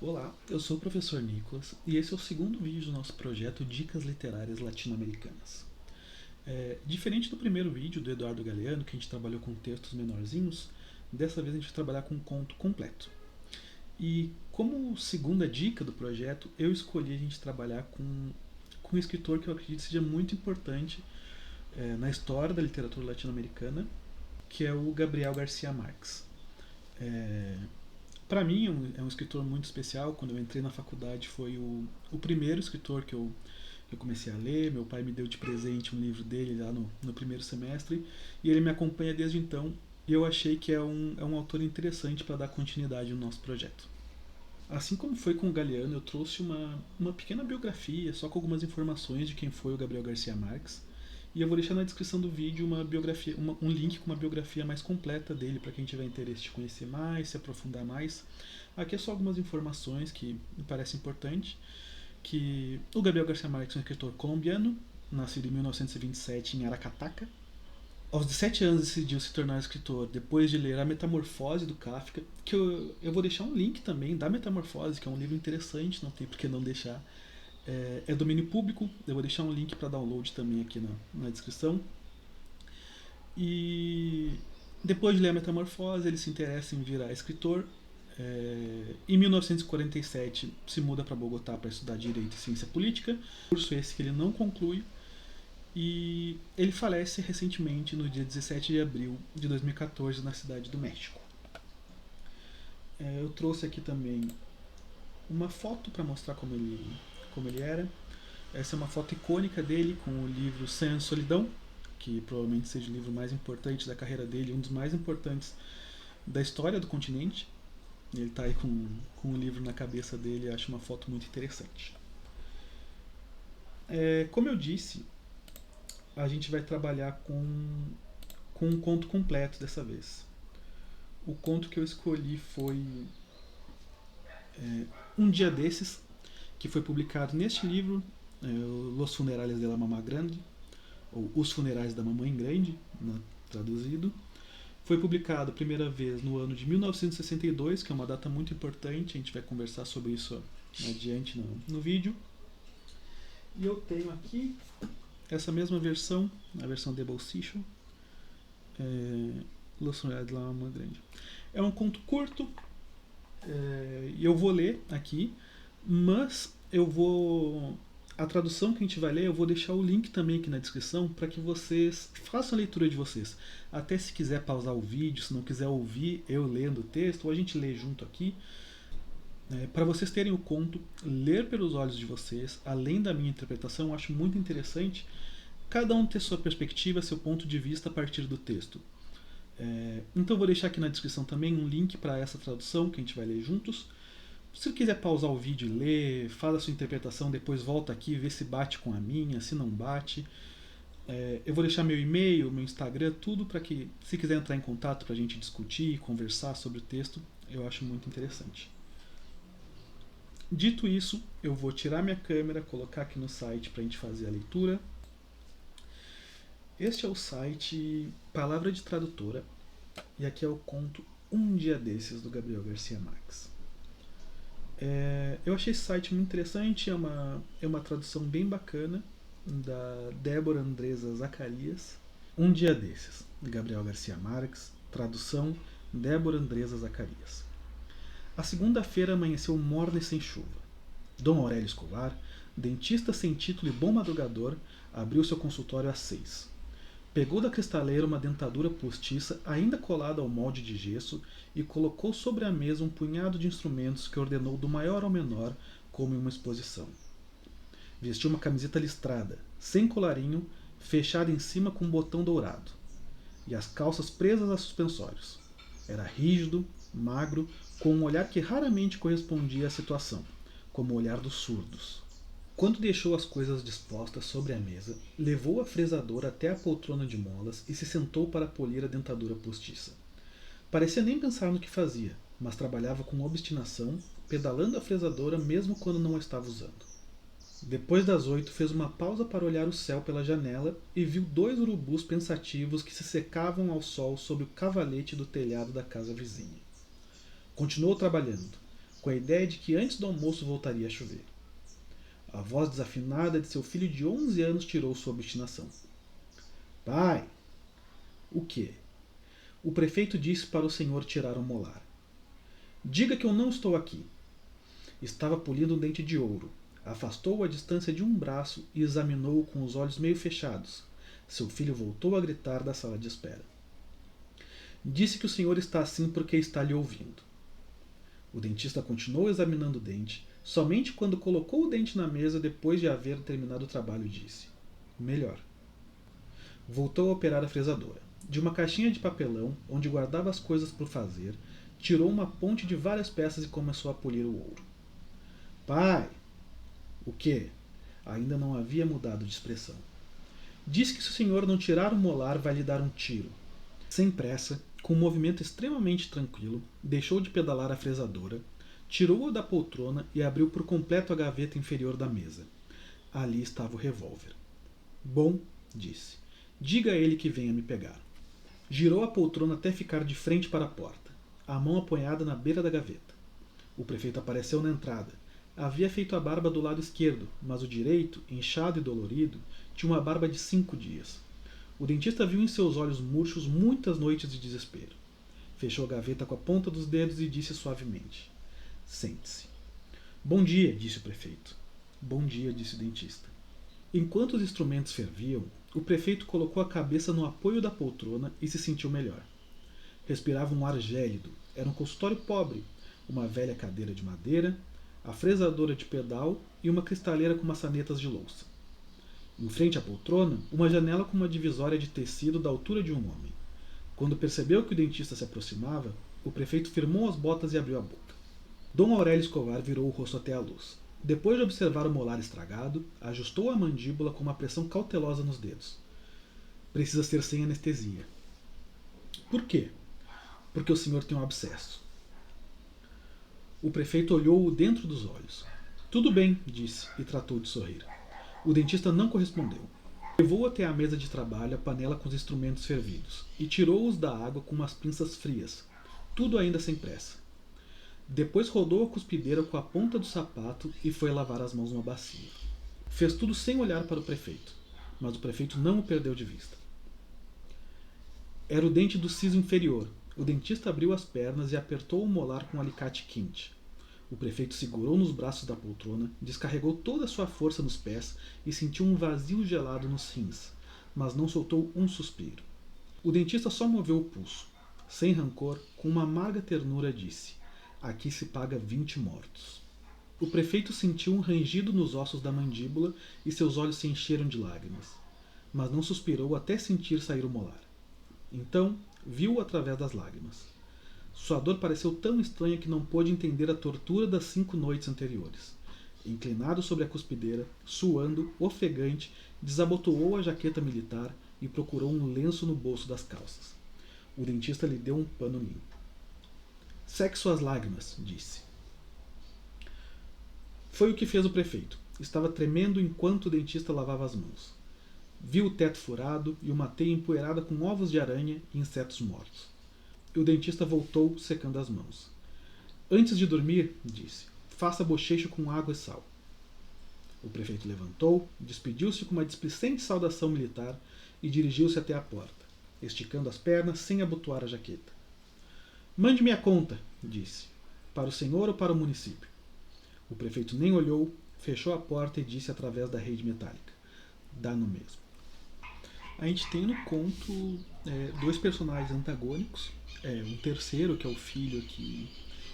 Olá, eu sou o professor Nicolas e esse é o segundo vídeo do nosso projeto Dicas Literárias Latino-Americanas. Diferente do primeiro vídeo do Eduardo Galeano, que a gente trabalhou com textos menorzinhos, dessa vez a gente vai trabalhar com um conto completo. E como segunda dica do projeto, eu escolhi a gente trabalhar com um escritor que eu acredito seja muito importante na história da literatura latino-americana, que é o Gabriel Garcia Marques. É, Para mim é um escritor muito especial. Quando eu entrei na faculdade foi o primeiro escritor que eu comecei a ler. Meu pai me deu de presente um livro dele lá no primeiro semestre e ele me acompanha desde então. E eu achei que é um autor interessante para dar continuidade no nosso projeto. Assim como foi com o Galeano, eu trouxe uma pequena biografia, só com algumas informações de quem foi o Gabriel Garcia Marques. E eu vou deixar na descrição do vídeo uma biografia, um link com uma biografia mais completa dele, para quem tiver interesse de conhecer mais, se aprofundar mais. Aqui é só algumas informações que me parecem importantes. Que o Gabriel Garcia Marques é um escritor colombiano, nascido em 1927 em Aracataca. Aos 17 anos decidiu se tornar escritor depois de ler A Metamorfose do Kafka, que eu vou deixar um link também da Metamorfose, que é um livro interessante, não tem por que não deixar. É domínio público, eu vou deixar um link para download também aqui na descrição. E depois de ler A Metamorfose, ele se interessa em virar escritor. Em 1947 se muda para Bogotá para estudar Direito e Ciência Política, curso esse que ele não conclui, e ele falece recentemente no dia 17 de abril de 2014 na cidade do México. Eu trouxe aqui também uma foto para mostrar como ele era. Essa é uma foto icônica dele com o livro Sem Solidão, que provavelmente seja o livro mais importante da carreira dele, um dos mais importantes da história do continente. Ele está aí com o livro na cabeça dele, acho uma foto muito interessante. Como eu disse, a gente vai trabalhar com um conto completo dessa vez. O conto que eu escolhi foi Um Dia Desses, que foi publicado neste livro, Los Funerales de la Mamá Grande, ou Os Funerais da Mamãe Grande, traduzido. Foi publicado a primeira vez no ano de 1962, que é uma data muito importante, a gente vai conversar sobre isso adiante no vídeo. E eu tenho aqui essa mesma versão, a versão de bolsillo, Los Funerais de la Mamãe Grande. É um conto curto, e eu vou ler aqui, mas eu vou. A tradução que a gente vai ler, eu vou deixar o link também aqui na descrição para que vocês façam a leitura de vocês. Até se quiser pausar o vídeo, se não quiser ouvir eu lendo o texto, ou a gente lê junto aqui. Para vocês terem o conto, ler pelos olhos de vocês, além da minha interpretação, eu acho muito interessante cada um ter sua perspectiva, seu ponto de vista a partir do texto. Então eu vou deixar aqui na descrição também um link para essa tradução que a gente vai ler juntos. Se quiser pausar o vídeo e ler, faz a sua interpretação, depois volta aqui, vê se bate com a minha, se não bate. Eu vou deixar meu e-mail, meu Instagram, tudo para que, se quiser entrar em contato para a gente discutir, conversar sobre o texto, eu acho muito interessante. Dito isso, eu vou tirar minha câmera, colocar aqui no site para a gente fazer a leitura. Este é o site Palavra de Tradutora, e aqui é o conto Um Dia Desses, do Gabriel Garcia Marques. Eu achei esse site muito interessante, é uma tradução bem bacana da Débora Andresa Zacarias. Um Dia Desses, de Gabriel Garcia Marques, tradução Débora Andresa Zacarias. A segunda-feira amanheceu morna e sem chuva. Dom Aurélio Escobar, dentista sem título e bom madrugador, abriu seu consultório às 6. Pegou da cristaleira uma dentadura postiça ainda colada ao molde de gesso e colocou sobre a mesa um punhado de instrumentos que ordenou do maior ao menor, como em uma exposição. Vestiu uma camiseta listrada, sem colarinho, fechada em cima com um botão dourado, e as calças presas a suspensórios. Era rígido, magro, com um olhar que raramente correspondia à situação, como o olhar dos surdos. Quando deixou as coisas dispostas sobre a mesa, levou a fresadora até a poltrona de molas e se sentou para polir a dentadura postiça. Parecia nem pensar no que fazia, mas trabalhava com obstinação, pedalando a fresadora mesmo quando não a estava usando. Depois das 8, fez uma pausa para olhar o céu pela janela e viu 2 urubus pensativos que se secavam ao sol sob o cavalete do telhado da casa vizinha. Continuou trabalhando. com a ideia de que antes do almoço voltaria a chover. A voz desafinada de seu filho de 11 anos tirou sua obstinação. Pai! O quê? O prefeito disse para o senhor tirar o molar. Diga que eu não estou aqui. Estava polindo um dente de ouro. Afastou-o à distância de um braço e examinou-o com os olhos meio fechados. Seu filho voltou a gritar da sala de espera. Disse que o senhor está assim porque está lhe ouvindo. O dentista continuou examinando o dente. Somente quando colocou o dente na mesa, depois de haver terminado o trabalho, disse: melhor. Voltou a operar a fresadora. De uma caixinha de papelão, onde guardava as coisas por fazer, tirou uma ponte de várias peças e começou a polir o ouro. Pai! O quê? Ainda não havia mudado de expressão. Disse que se o senhor não tirar o molar, vai lhe dar um tiro. Sem pressa, com um movimento extremamente tranquilo, deixou de pedalar a fresadora, tirou-a da poltrona e abriu por completo a gaveta inferior da mesa. Ali estava o revólver. Bom, disse. Diga a ele que venha me pegar. Girou a poltrona até ficar de frente para a porta, a mão apoiada na beira da gaveta. O prefeito apareceu na entrada. Havia feito a barba do lado esquerdo, mas o direito, inchado e dolorido, tinha uma barba de 5 dias. O dentista viu em seus olhos murchos muitas noites de desespero. Fechou a gaveta com a ponta dos dedos e disse suavemente: sente-se. Bom dia, disse o prefeito. Bom dia, disse o dentista. Enquanto os instrumentos ferviam, o prefeito colocou a cabeça no apoio da poltrona e se sentiu melhor. Respirava um ar gélido. Era um consultório pobre, uma velha cadeira de madeira, a fresadora de pedal e uma cristaleira com maçanetas de louça. Em frente à poltrona, uma janela com uma divisória de tecido da altura de um homem. Quando percebeu que o dentista se aproximava, o prefeito firmou as botas e abriu a boca. Dom Aurélio Escovar virou o rosto até a luz. Depois de observar o molar estragado, ajustou a mandíbula com uma pressão cautelosa nos dedos. Precisa ser sem anestesia. Por quê? Porque o senhor tem um abscesso. O prefeito olhou-o dentro dos olhos. Tudo bem, disse, e tratou de sorrir. O dentista não correspondeu. Levou até a mesa de trabalho a panela com os instrumentos fervidos e tirou-os da água com umas pinças frias, tudo ainda sem pressa. Depois rodou a cuspideira com a ponta do sapato e foi lavar as mãos numa bacia. Fez tudo sem olhar para o prefeito, mas o prefeito não o perdeu de vista. Era o dente do siso inferior. O dentista abriu as pernas e apertou o molar com um alicate quente. O prefeito segurou nos braços da poltrona, descarregou toda a sua força nos pés e sentiu um vazio gelado nos rins, mas não soltou um suspiro. O dentista só moveu o pulso. Sem rancor, com uma amarga ternura, disse: aqui se paga 20 mortos. O prefeito sentiu um rangido nos ossos da mandíbula e seus olhos se encheram de lágrimas, mas não suspirou até sentir sair o molar. Então, viu-o através das lágrimas. Sua dor pareceu tão estranha que não pôde entender a tortura das 5 noites anteriores. Inclinado sobre a cuspideira, suando, ofegante, desabotoou a jaqueta militar e procurou um lenço no bolso das calças. O dentista lhe deu um pano limpo. Seque suas lágrimas, disse. Foi o que fez o prefeito. Estava tremendo enquanto o dentista lavava as mãos. Viu o teto furado e uma teia empoeirada com ovos de aranha e insetos mortos. E o dentista voltou, secando as mãos. Antes de dormir, disse, faça bochecho com água e sal. O prefeito levantou, despediu-se com uma displicente saudação militar e dirigiu-se até a porta, esticando as pernas sem abotoar a jaqueta. Mande-me a conta, disse. Para o senhor ou para o município? O prefeito nem olhou, fechou a porta e disse através da rede metálica. Dá no mesmo. A gente tem no conto 2 personagens antagônicos. Um terceiro, que é o filho, que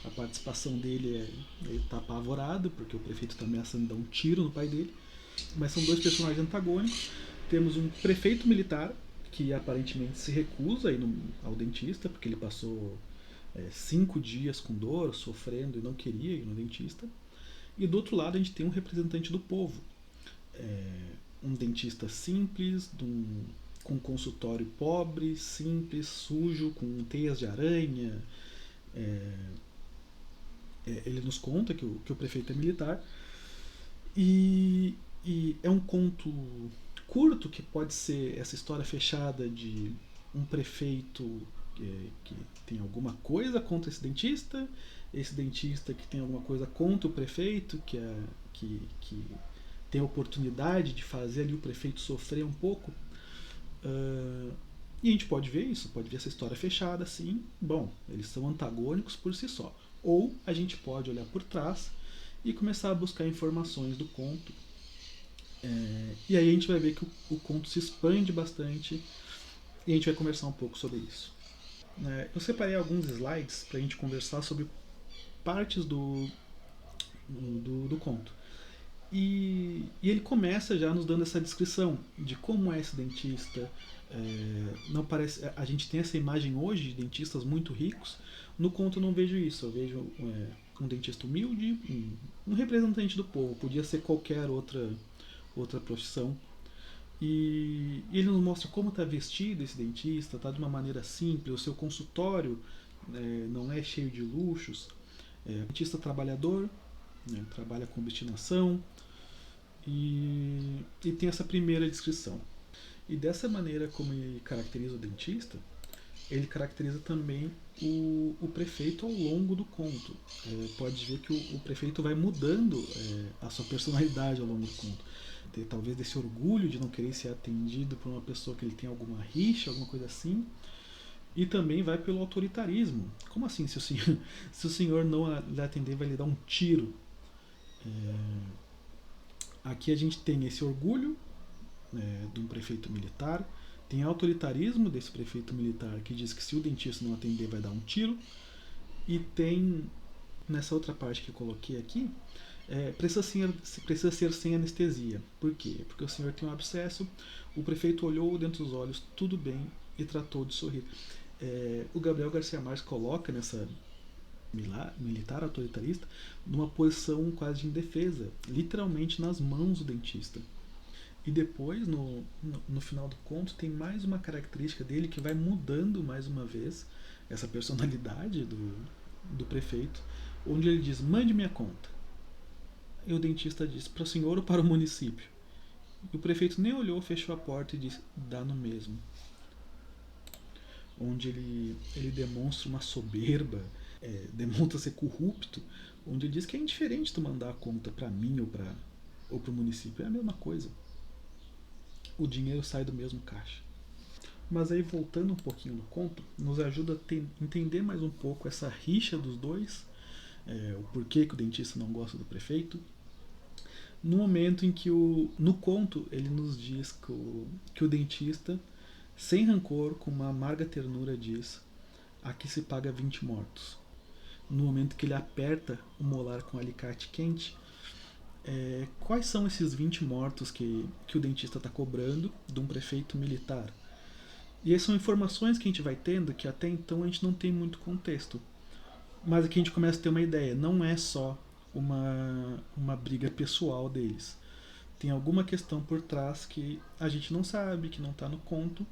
a participação dele ele tá apavorado, porque o prefeito está ameaçando dar um tiro no pai dele. Mas são 2 personagens antagônicos. Temos um prefeito militar, que aparentemente se recusa a ir ao dentista, porque ele passou 5 dias com dor, sofrendo e não queria ir no dentista. E do outro lado a gente tem um representante do povo. Um dentista simples, com um consultório pobre, simples, sujo, com teias de aranha. Ele nos conta que o prefeito é militar. E é um conto curto, que pode ser essa história fechada de um prefeito que tem alguma coisa contra esse dentista, esse dentista que tem alguma coisa contra o prefeito, que tem a oportunidade de fazer ali o prefeito sofrer um pouco. E a gente pode ver isso, pode ver essa história fechada assim. Bom, eles são antagônicos por si só. Ou a gente pode olhar por trás e começar a buscar informações do conto. E aí a gente vai ver que o conto se expande bastante e a gente vai conversar um pouco sobre isso. Eu separei alguns slides para a gente conversar sobre partes do conto. E ele começa já nos dando essa descrição de como é esse dentista. Não parece, a gente tem essa imagem hoje de dentistas muito ricos. No conto eu não vejo isso. Eu vejo um dentista humilde, um representante do povo. Podia ser qualquer outra profissão. E ele nos mostra como está vestido esse dentista. Está de uma maneira simples. O seu consultório não é cheio de luxos. Dentista trabalhador, trabalha com obstinação. E tem essa primeira descrição. E dessa maneira como ele caracteriza o dentista, ele caracteriza também o prefeito ao longo do conto. Pode ver que o prefeito vai mudando a sua personalidade ao longo do conto. Talvez desse orgulho de não querer ser atendido por uma pessoa que ele tem alguma rixa, alguma coisa assim. E também vai pelo autoritarismo. Como assim? Se o senhor não lhe atender, vai lhe dar um tiro? Aqui a gente tem esse orgulho de um prefeito militar, tem autoritarismo desse prefeito militar que diz que se o dentista não atender vai dar um tiro, e tem nessa outra parte que eu coloquei aqui, precisa ser sem anestesia. Por quê? Porque o senhor tem um abscesso, o prefeito olhou dentro dos olhos, tudo bem, e tratou de sorrir. O Gabriel Garcia Marques coloca nessa militar autoritarista numa posição quase de indefesa, literalmente nas mãos do dentista. E depois, no final do conto, tem mais uma característica dele que vai mudando mais uma vez essa personalidade do prefeito, onde ele diz: mande minha conta. E o dentista diz: para o senhor ou para o município? E o prefeito nem olhou, fechou a porta e disse: dá no mesmo. Onde ele demonstra uma soberba, demonstra ser corrupto, onde ele diz que é indiferente tu mandar a conta para mim ou para o município. É a mesma coisa. O dinheiro sai do mesmo caixa. Mas aí, voltando um pouquinho no conto, nos ajuda a entender mais um pouco essa rixa dos dois, o porquê que o dentista não gosta do prefeito. No momento em que no conto ele nos diz que o dentista, sem rancor, com uma amarga ternura, diz: aqui se paga 20 mortos. No momento que ele aperta o molar com um alicate quente, quais são esses 20 mortos que o dentista está cobrando de um prefeito militar? E essas são informações que a gente vai tendo que até então a gente não tem muito contexto. Mas aqui a gente começa a ter uma ideia. Não é só uma briga pessoal deles. Tem alguma questão por trás que a gente não sabe, que não está no conto,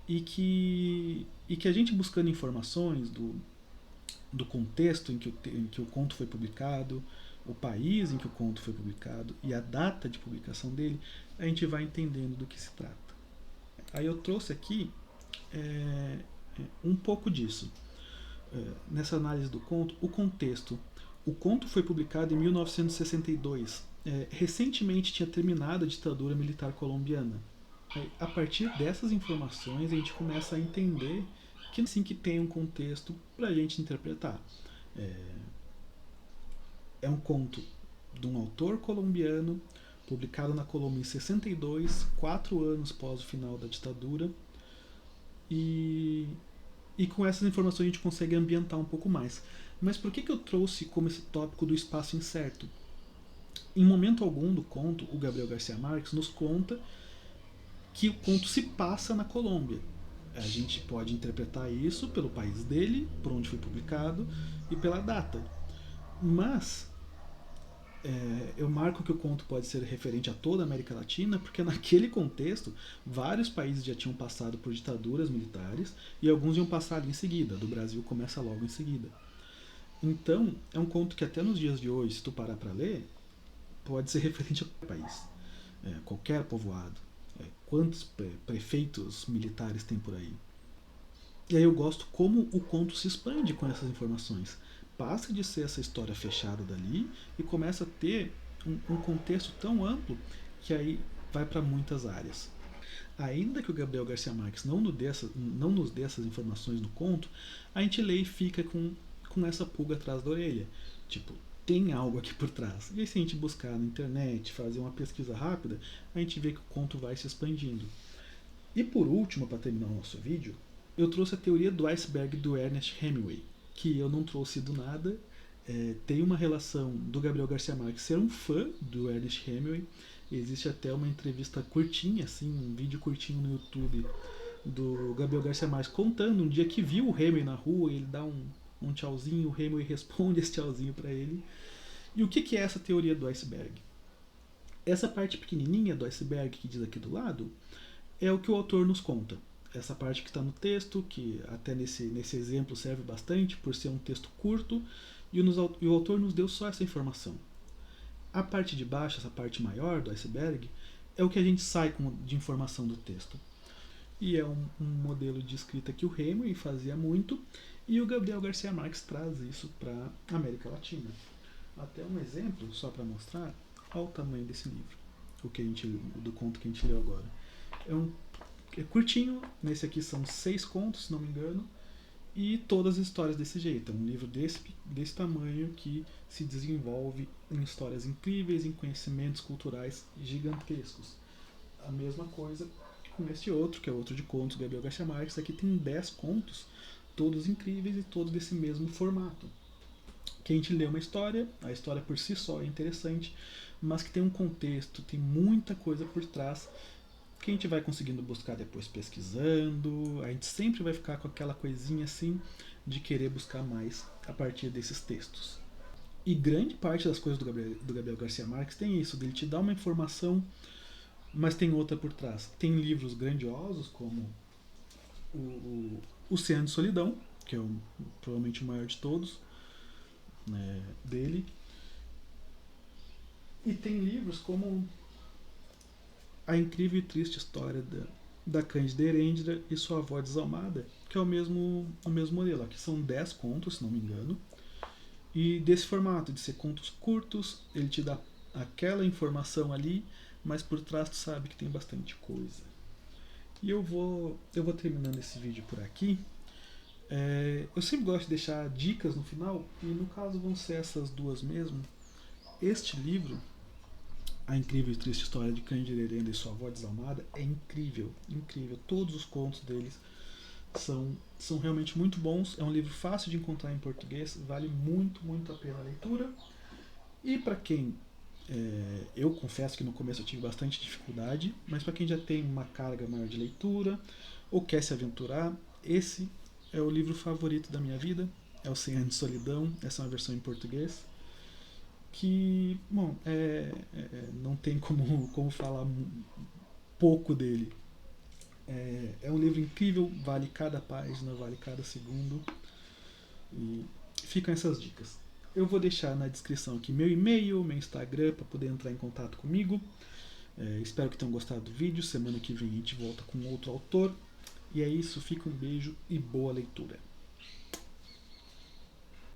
e que a gente buscando informações do contexto em que o conto foi publicado, o país em que o conto foi publicado e a data de publicação dele, a gente vai entendendo do que se trata. Aí eu trouxe aqui um pouco disso. Nessa análise do conto, o contexto. O conto foi publicado em 1962. Recentemente tinha terminado a ditadura militar colombiana. A partir dessas informações, a gente começa a entender que sim, que tem um contexto para a gente interpretar. É um conto de um autor colombiano, publicado na Colômbia em 62, 4 anos após o final da ditadura, e com essas informações a gente consegue ambientar um pouco mais. Mas por que eu trouxe como esse tópico do espaço incerto? Em momento algum do conto, o Gabriel Garcia Marques nos conta que o conto se passa na Colômbia. A gente pode interpretar isso pelo país dele, por onde foi publicado e pela data. Mas eu marco que o conto pode ser referente a toda a América Latina, porque naquele contexto vários países já tinham passado por ditaduras militares e alguns iam passar ali em seguida. Do Brasil começa logo em seguida. Então é um conto que até nos dias de hoje, se tu parar para ler, pode ser referente a qualquer país, qualquer povoado. Quantos prefeitos militares tem por aí? E aí eu gosto como o conto se expande com essas informações. passa de ser essa história fechada dali e começa a ter um contexto tão amplo que aí vai para muitas áreas. Ainda que o Gabriel Garcia Marques não nos dê essas informações no conto, a gente lê e fica com essa pulga atrás da orelha. Tipo, tem algo aqui por trás. E aí, se a gente buscar na internet, fazer uma pesquisa rápida, a gente vê que o conto vai se expandindo. E por último, para terminar o nosso vídeo, eu trouxe a teoria do iceberg do Ernest Hemingway, que eu não trouxe do nada. Tem uma relação do Gabriel Garcia Marques ser um fã do Ernest Hemingway. Existe até uma entrevista curtinha, assim, um vídeo curtinho no YouTube do Gabriel Garcia Marques contando um dia que viu o Hemingway na rua, e ele dá um tchauzinho, o Hemingway responde esse tchauzinho para ele. E o que é essa teoria do iceberg? Essa parte pequenininha do iceberg que diz aqui do lado é o que o autor nos conta. Essa parte que está no texto, que até nesse exemplo serve bastante por ser um texto curto, e o autor nos deu só essa informação. A parte de baixo, essa parte maior do iceberg, é o que a gente sai de informação do texto. E é um modelo de escrita que o Hemingway fazia muito, e o Gabriel Garcia Marques traz isso para a América Latina. Até um exemplo, só para mostrar, olha o tamanho desse livro, do conto que a gente leu agora. É curtinho, nesse aqui são 6 contos, se não me engano, e todas as histórias desse jeito. É um livro desse tamanho que se desenvolve em histórias incríveis, em conhecimentos culturais gigantescos. A mesma coisa com este outro, que é outro de contos, Gabriel Garcia Marques. Aqui tem 10 contos, todos incríveis e todos desse mesmo formato. Que a gente lê uma história, a história por si só é interessante, mas que tem um contexto, tem muita coisa por trás que a gente vai conseguindo buscar depois pesquisando. A gente sempre vai ficar com aquela coisinha assim de querer buscar mais a partir desses textos. E grande parte das coisas do Gabriel Garcia Marques tem isso, dele te dar uma informação, mas tem outra por trás. Tem livros grandiosos como o Oceano de Solidão, que é provavelmente o maior de todos, né, dele. E tem livros como A Incrível e Triste História da Cândida Erendira e Sua Avó Desalmada, que é o mesmo modelo. Aqui são 10 contos, se não me engano. E desse formato, de ser contos curtos, ele te dá aquela informação ali, mas por trás tu sabe que tem bastante coisa. E eu vou terminando esse vídeo por aqui. Eu sempre gosto de deixar dicas no final, e no caso vão ser essas duas mesmo. Este livro, A Incrível e Triste História de Cândida Erendira e Sua Avó Desalmada, é incrível, incrível. Todos os contos deles são realmente muito bons. É um livro fácil de encontrar em português, vale muito, muito a pena a leitura. E para quem, eu confesso que no começo eu tive bastante dificuldade, mas para quem já tem uma carga maior de leitura ou quer se aventurar, esse é o livro favorito da minha vida. É o 100 Anos de Solidão, essa é uma versão em português, que, bom, não tem como falar pouco dele. É um livro incrível, vale cada página, vale cada segundo. E ficam essas dicas. Eu vou deixar na descrição aqui meu e-mail, meu Instagram, para poder entrar em contato comigo. Espero que tenham gostado do vídeo. Semana que vem a gente volta com outro autor. E é isso, fica um beijo e boa leitura.